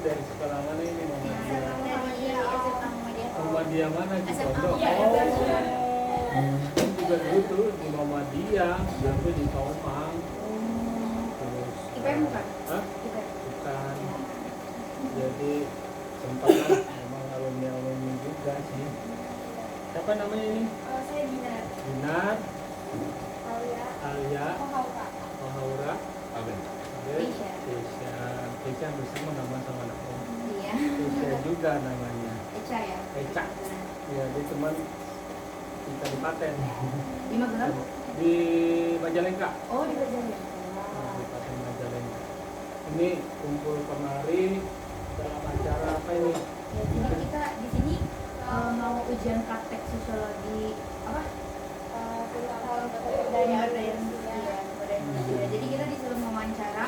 dari sekolah mana ini Muhammadiyah? Dari SMA Muhammadiyah. Muhammadiyah mana di SMA. Pondok? Iya, Kan juga dulu tuh di Muhammadiyah, tapi di Tomang. Terus IPM bukan? Hah? IPM. Bukan. Jadi sempat lah, memang alumni juga sih. Siapa namanya ini? Saya Dinar. Dinar, Alia. Alia, Haura. Mahaura, Aben. Keisha. Keisha bersama nama sama anak om. Iya. Keisha juga namanya. Eca ya. Eca. Ya, dia teman kita di Paten. Di Magelang? Di Majalengka. Oh, di Magelang. Di Paten Majalengka. Ini kumpul kemari dalam acara apa ini? Ya, jadi kita di sini mau ujian praktek sosiologi apa? Budaya Indonesia. Jadi kita disuruh mewawancara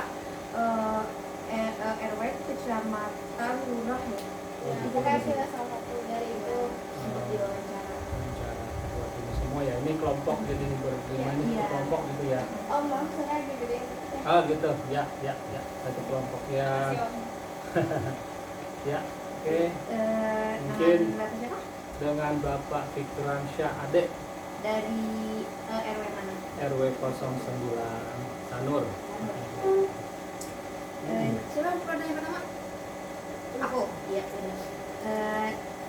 RW kecamatan lurah ya. Itu kan salah satu dari itu untuk diwawancara. Acara buat ini semua ya. Ini kelompok jadi berlima ini Iya. kelompok gitu ya. Oh, maksudnya gede. Oh gitu. Ya. Satu kelompok ya. Ya. Oke. Mungkin Dengan Bapak siapa? dengan Bapak Fikran Syah Ade Dari RW mana? RW 09 Sanur. Siapa pertanyaan pertama? Aku. Iya, sudah.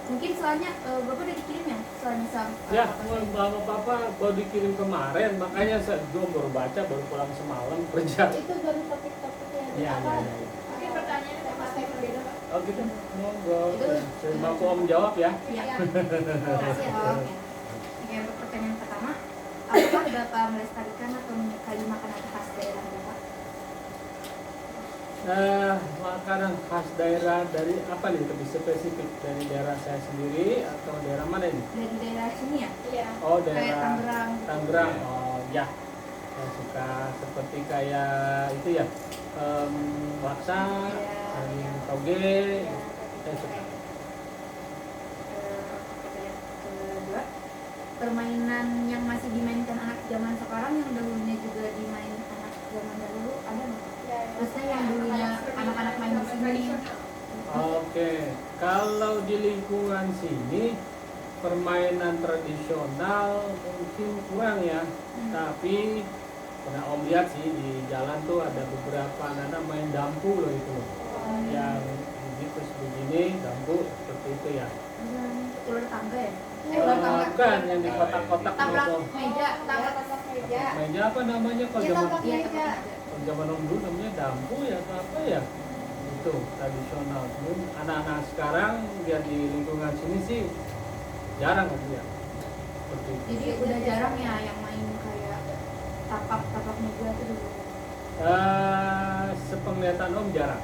Mungkin soalnya Bapak udah dikirim ya? Soalnya sama Ya, Mama Papa baru dikirim kemarin, makanya saya baru baca, baru pulang semalam kerja. itu baru topik-topiknya. Ya. Mungkin pertanyaannya pasti berbeda, Pak. Oh gitu, monggo. Itu. Terima kasih Om jawab ya. Iya. Terima kasih ya, Om. Oke, untuk pertanyaan pertama, apakah Bapak melestarikan atau menyukai makanan khas daerah Bapak? Makanan khas daerah dari apa nih? Lebih spesifik dari daerah saya sendiri atau daerah mana ini? Dari daerah sini ya? Iya. Oh, Kayak daerah Tangerang. Tangerang. Oh ya. Saya suka seperti kayak itu ya. Laksa, toge. Saya suka. Pertanyaan kedua, permainan yang masih dimainkan anak zaman sekarang yang dulunya juga dimain anak zaman dahulu ada nggak? Maksudnya yang dulunya anak-anak main di sini. Oke, kalau di lingkungan sini permainan tradisional mungkin kurang ya, tapi pernah Om lihat sih di jalan tuh ada beberapa anak main dampu loh itu loh. Yang begitu begini dampu seperti itu ya. Ular tangga ya? Ular tangga. Bukan yang di kotak-kotak Tabrak gitu. meja, tabrak meja. Meja apa namanya kalau Iya, zaman tabrak meja. zaman Om dulu namanya dampu ya atau apa ya? Itu tradisional. Cuman anak-anak sekarang dia di lingkungan sini sih jarang aku lihat. Seperti itu. Jadi udah jarang ya yang main kayak tapak meja itu dulu. Sepenglihatan Om jarang.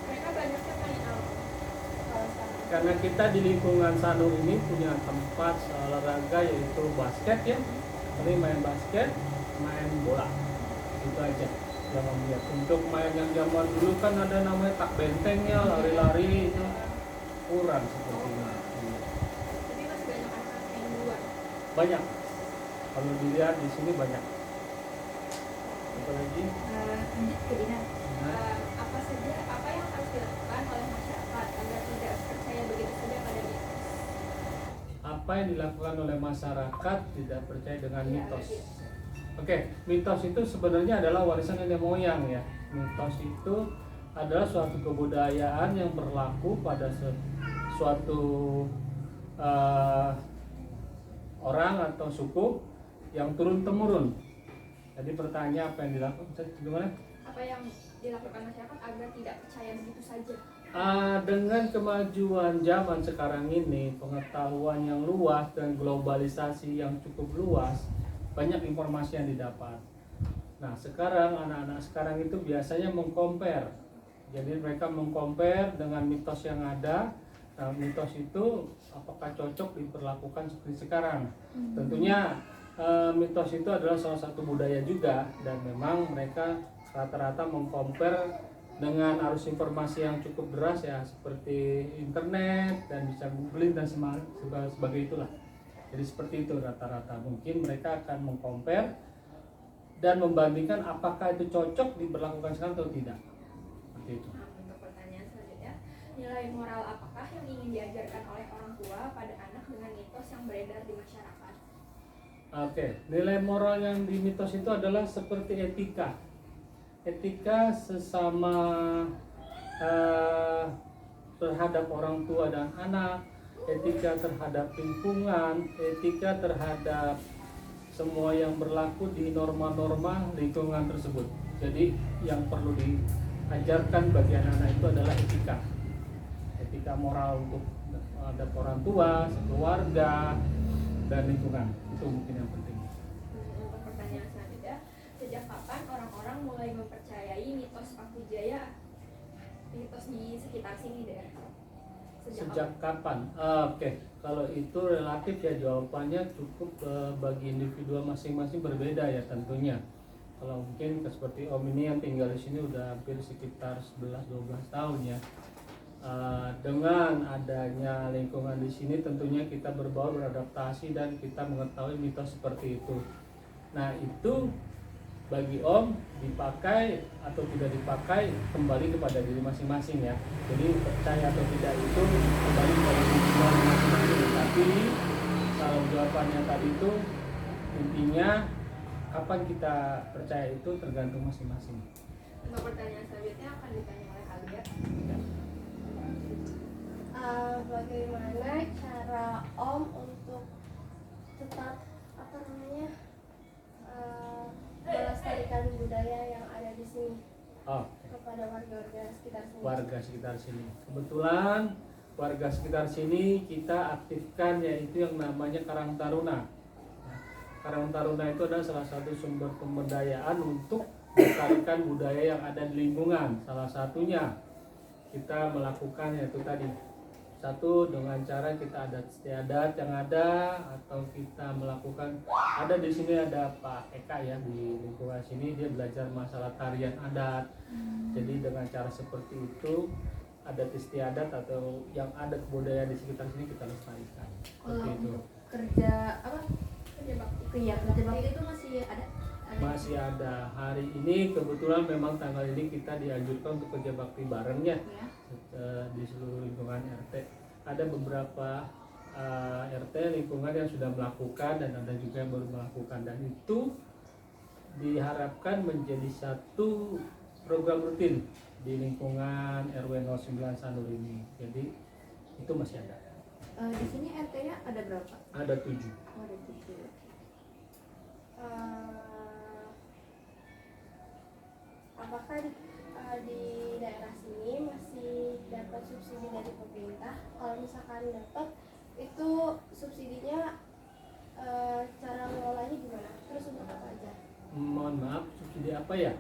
Mereka banyaknya main apa? Karena kita di lingkungan Sanur ini punya tempat olahraga yaitu basket ya. Jadi main basket, main bola. Itu aja yang Om lihat. Untuk main yang zaman dulu kan ada namanya tak benteng ya, lari-lari itu kurang sepertinya. Iya. Tapi masih banyak anak main di luar. Banyak. Kalau dilihat di sini banyak. Apa lagi? Lanjut ke Dina. Nah, Apa yang harus dilakukan oleh masyarakat agar tidak percaya begitu saja pada mitos? apa yang dilakukan oleh masyarakat tidak percaya dengan Iya, mitos. Oke, mitos itu sebenarnya adalah warisan nenek moyang ya. Mitos itu adalah suatu kebudayaan yang berlaku pada suatu orang atau suku yang turun temurun. Jadi pertanyaan apa yang dilakukan? Gimana? Apa yang dilakukan masyarakat agar tidak percaya begitu saja? Dengan kemajuan zaman sekarang ini, pengetahuan yang luas dan globalisasi yang cukup luas, banyak informasi yang didapat. Nah, sekarang anak-anak sekarang itu biasanya mengcompare. Jadi mereka mengcompare dengan mitos yang ada. Nah, mitos itu apakah cocok diperlakukan seperti sekarang? Tentunya mitos itu adalah salah satu budaya juga, dan memang mereka rata-rata mengcompare dengan arus informasi yang cukup deras ya, seperti internet dan bisa googling dan sebagai itulah. Jadi seperti itu rata-rata. Mungkin mereka akan mengcompare dan membandingkan apakah itu cocok diberlakukan sekarang atau tidak. Seperti itu. Untuk pertanyaan selanjutnya, Nilai moral apakah yang ingin diajarkan oleh orang tua pada anak dengan mitos yang beredar di masyarakat? Oke, nilai moral yang di mitos itu adalah seperti etika. Etika sesama terhadap orang tua dan anak, etika terhadap lingkungan, etika terhadap semua yang berlaku di norma-norma lingkungan tersebut. Jadi yang perlu diajarkan bagi anak-anak itu adalah etika. Etika moral untuk terhadap orang tua, keluarga, dan lingkungan. Itu mungkin yang penting. Untuk pertanyaan selanjutnya, sejak kapan orang-orang mulai mempercayai mitos Paku Jaya, mitos di sekitar sini deh? Sejak kapan? Oke, kalau itu relatif ya, jawabannya cukup bagi individu masing-masing berbeda ya tentunya. Kalau mungkin seperti Om ini yang tinggal di sini udah hampir sekitar 11-12 tahun ya. Dengan adanya lingkungan di sini tentunya kita berbaur, beradaptasi, dan kita mengetahui mitos seperti itu. Nah itu bagi Om dipakai atau tidak dipakai kembali kepada diri masing-masing ya. Jadi percaya atau tidak itu kembali kepada diri masing-masing. Tapi kalau jawabannya tadi itu intinya kapan kita percaya itu tergantung masing-masing. Untuk pertanyaan selanjutnya akan ditanya oleh Alia. Bagaimana cara Om untuk tetap melestarikan budaya yang ada di sini kepada warga-warga sekitar sini? Warga sekitar sini. Kebetulan warga sekitar sini kita aktifkan yaitu yang namanya Karang Taruna. Karang Taruna itu adalah salah satu sumber pemberdayaan untuk melestarikan budaya yang ada di lingkungan. Salah satunya kita melakukan yaitu tadi, satu dengan cara kita adat istiadat yang ada, atau kita melakukan, ada di sini ada Pak Eka ya di lingkungan sini, dia belajar masalah tarian adat. Jadi dengan cara seperti itu adat istiadat atau yang ada kebudayaan di sekitar sini kita lestarikan. Kalau Seperti itu. untuk kerja apa? Kerja bakti. Kerja bakti itu masih ada? Masih ada. Hari ini kebetulan memang tanggal ini kita dianjurkan untuk kerja bakti bareng ya. Di seluruh lingkungan RT. Ada beberapa RT lingkungan yang sudah melakukan dan ada juga yang baru melakukan, dan itu diharapkan menjadi satu program rutin di lingkungan RW 09 Sanur ini. Jadi itu masih ada. Di sini RT-nya ada berapa? Ada 7. Oh, ada 7. Apakah di daerah sini masih dapat subsidi dari pemerintah? Kalau misalkan dapat, itu subsidinya cara mengelolanya gimana? Terus untuk apa aja? Mohon maaf, subsidi apa ya?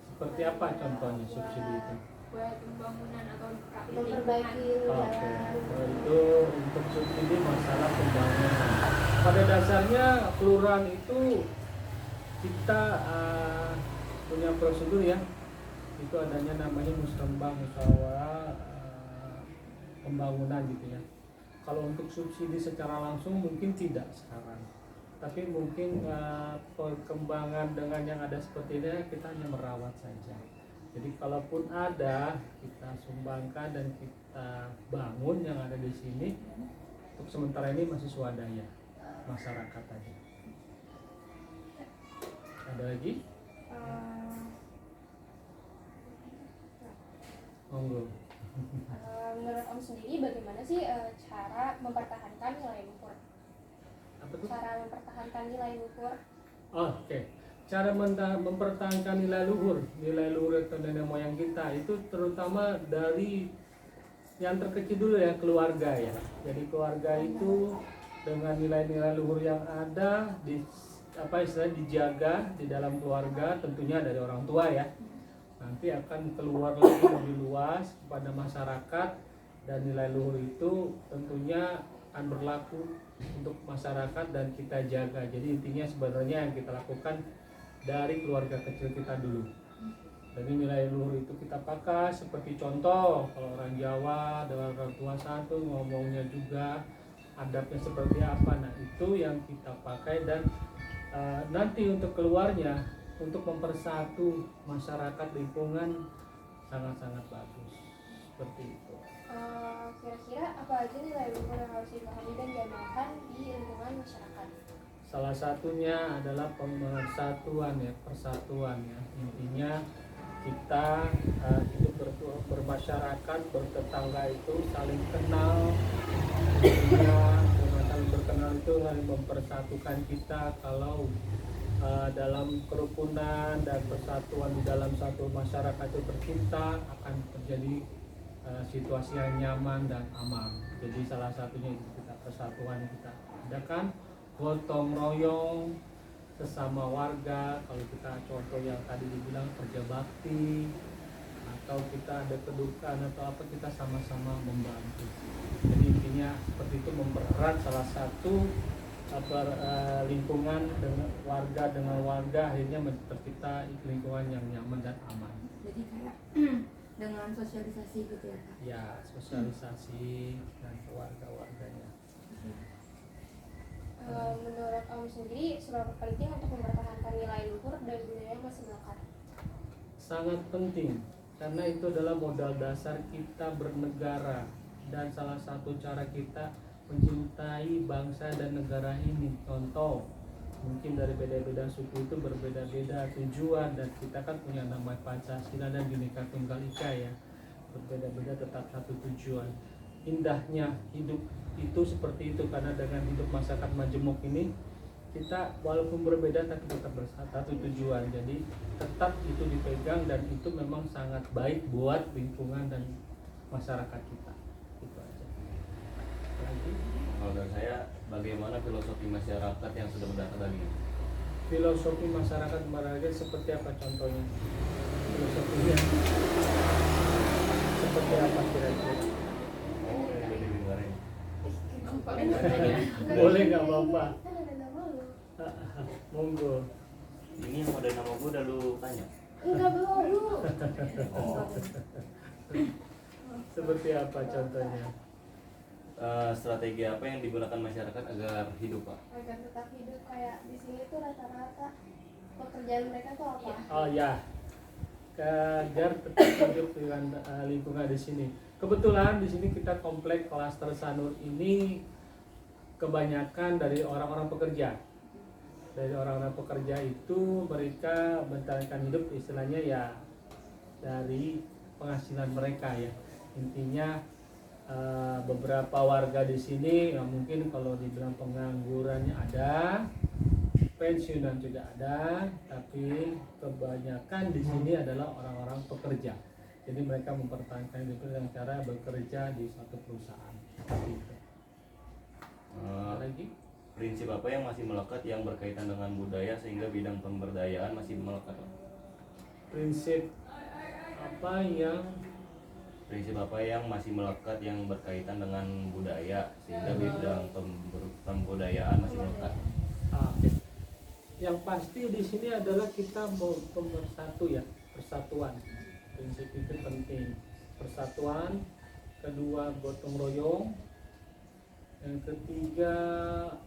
Seperti apa contohnya subsidi itu? Buat pembangunan atau Memperbaiki Oke, jalan. itu untuk subsidi masalah pembangunan. Pada dasarnya kelurahan itu kita punya prosedur ya. Itu adanya namanya musrembang, musyawarah pembangunan gitu ya. Kalau untuk subsidi secara langsung mungkin tidak sekarang, tapi mungkin perkembangan dengan yang ada seperti ini kita hanya merawat saja. Jadi kalaupun ada, kita sumbangkan dan kita bangun yang ada di sini. Untuk sementara ini masih swadaya masyarakat aja. Ada lagi? Monggo. Menurut Om sendiri bagaimana sih cara mempertahankan nilai luhur? Apa tuh? Cara mempertahankan nilai luhur? Oke. Cara mempertahankan nilai luhur atau nenek moyang kita itu terutama dari yang terkecil dulu ya, keluarga ya. Jadi keluarga itu dengan nilai-nilai luhur yang ada dijaga di dalam keluarga, tentunya dari orang tua ya. Nanti akan keluar lagi lebih luas kepada masyarakat, dan nilai luhur itu tentunya akan berlaku untuk masyarakat dan kita jaga. Jadi intinya sebenarnya yang kita lakukan dari keluarga kecil kita dulu. Jadi nilai luhur itu kita pakai seperti contoh, kalau orang Jawa dengan orang tua satu ngomongnya juga adabnya seperti apa. Nah itu yang kita pakai, dan nanti untuk keluarnya, untuk mempersatu masyarakat lingkungan sangat-sangat bagus. seperti itu. Kira-kira apa aja nilai luhur yang harus dipahami dan diamalkan di lingkungan masyarakat? Salah satunya adalah pemersatuan ya, persatuan ya. Intinya kita hidup bermasyarakat, bertetangga itu saling kenal. Intinya dengan saling berkenal itu saling mempersatukan kita. Kalau dalam kerukunan dan persatuan di dalam satu masyarakat itu tercipta, akan terjadi situasi yang nyaman dan aman. Jadi salah satunya itu kita persatuan yang kita adakan, gotong royong sesama warga. Kalau kita contoh yang tadi dibilang kerja bakti, atau kita ada kedukaan atau apa, kita sama-sama membantu. Jadi intinya seperti itu, mempererat salah satu lingkungan dengan warga, akhirnya tercipta lingkungan yang nyaman dan aman. Jadi kayak dengan sosialisasi gitu ya Kak? Ya, sosialisasi dan warga-warganya. Menurut Om sendiri, seberapa penting untuk mempertahankan nilai luhur dan budaya yang masih melekat? Sangat penting, karena itu adalah modal dasar kita bernegara, dan salah satu cara kita mencintai bangsa dan negara ini. Contoh, mungkin dari beda-beda suku itu berbeda-beda tujuan, dan kita kan punya nama Pancasila dan Bhinneka Tunggal Ika ya, berbeda-beda tetap satu tujuan. Indahnya hidup itu seperti itu, karena dengan hidup masyarakat majemuk ini kita walaupun berbeda tapi tetap bersatu tujuan. Jadi tetap itu dipegang, dan itu memang sangat baik buat lingkungan dan masyarakat kita. Itu aja. Lagi Kalau dari saya, bagaimana filosofi masyarakat yang sudah berdata tadi? filosofi masyarakat Maraga seperti apa contohnya? Filosofinya seperti apa kira-kira? Oh, yang lebih dengerin. Boleh nggak Bapak? Kan ada nama lu. Monggo. Ini yang ada nama gue udah lu tanya. Enggak belum lu. Oh, Seperti apa contohnya? strategi apa yang digunakan masyarakat agar hidup, Pak? Agar tetap hidup, kayak di sini tuh rata-rata pekerjaan mereka tuh apa? Oh ya, agar tetap hidup dengan lingkungan di sini. Kebetulan di sini kita komplek klaster Sanur ini kebanyakan dari orang-orang pekerja. Dari orang-orang pekerja itu mereka menjalankan hidup istilahnya ya dari penghasilan mereka ya. Intinya beberapa warga di sini ya, mungkin kalau dibilang penganggurannya ada, pensiunan juga ada, tapi kebanyakan di sini adalah orang-orang pekerja. Jadi mereka mempertahankan hidup dengan cara bekerja di suatu perusahaan. Seperti itu. Ada lagi? Prinsip apa yang masih melekat yang berkaitan dengan budaya sehingga bidang pemberdayaan masih melekat, Pak? Prinsip apa yang masih melekat yang berkaitan dengan budaya sehingga bidang pembudayaan masih melekat? oke. Yang pasti di sini adalah kita mau pemersatu ya, persatuan. Prinsip itu penting. Persatuan, kedua gotong royong, yang ketiga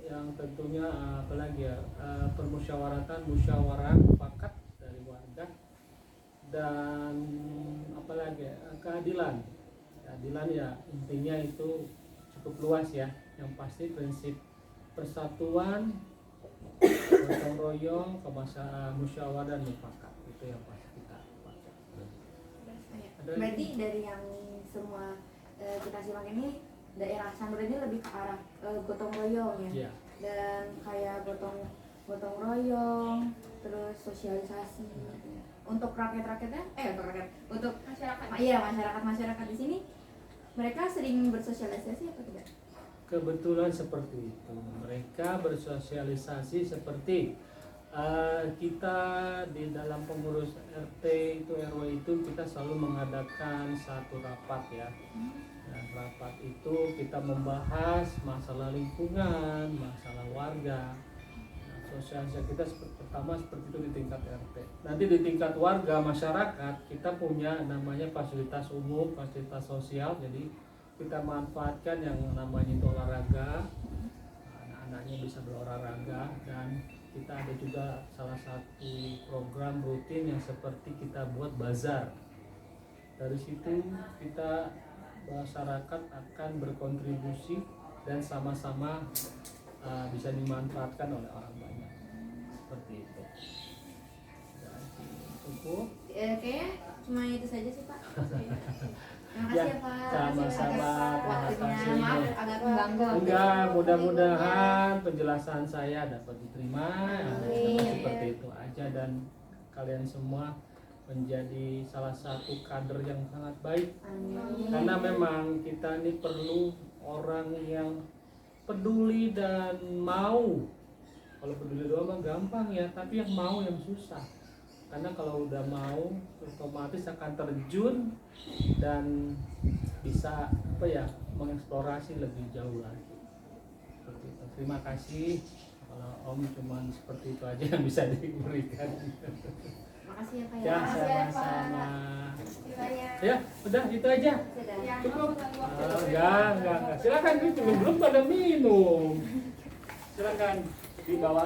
yang tentunya apalagi ya, musyawarah mufakat dari warga, dan apalagi keadilan. Keadilan ya intinya itu cukup luas ya. Yang pasti prinsip persatuan, gotong royong, musyawarah dan mufakat, itu yang pasti kita pakai. Ada Berarti dari yang semua kita simak ini, daerah Sanur ini lebih ke arah gotong royong ya. Iya. Dan kayak gotong royong, terus sosialisasi gitu ya. Untuk rakyat-rakyatnya, untuk masyarakat di sini, mereka sering bersosialisasi atau tidak? Kebetulan seperti itu. Mereka bersosialisasi seperti kita di dalam pengurus RT itu, RW itu, kita selalu mengadakan satu rapat ya. Dan rapat itu kita membahas masalah lingkungan, masalah warga. Sosialisasi kita pertama seperti itu di tingkat RT. Nanti di tingkat warga masyarakat kita punya namanya fasilitas umum, fasilitas sosial. Jadi kita manfaatkan yang namanya itu olahraga, anak-anaknya bisa berolahraga, dan kita ada juga salah satu program rutin yang seperti kita buat bazar. Dari situ kita masyarakat akan berkontribusi dan sama-sama bisa dimanfaatkan oleh orang banyak. Seperti itu. Jadi, cukup. Kayaknya cuma itu saja sih Pak. Terima Ya, kasih ya Pak. sama-sama. Waktunya Terima kasih. maaf agak mengganggu. Enggak, mudah-mudahan penjelasan saya dapat diterima. Amin. Seperti itu aja, dan kalian semua menjadi salah satu kader yang sangat baik. Amin. Karena memang kita ini perlu orang yang peduli dan mau. Kalau peduli doang mah gampang ya, tapi yang mau yang susah. Karena kalau udah mau otomatis akan terjun dan bisa mengeksplorasi lebih jauh lagi. Seperti itu. Terima kasih. Kalau Om cuman seperti itu aja yang bisa diberikan. Makasih ya Pak Ya, ya. sama-sama. Banyak. Ya, udah itu aja. Sudah. Ya, Cukup. maaf mengganggu waktu. Enggak. Silakan, itu belum pada minum. Silakan dibawa.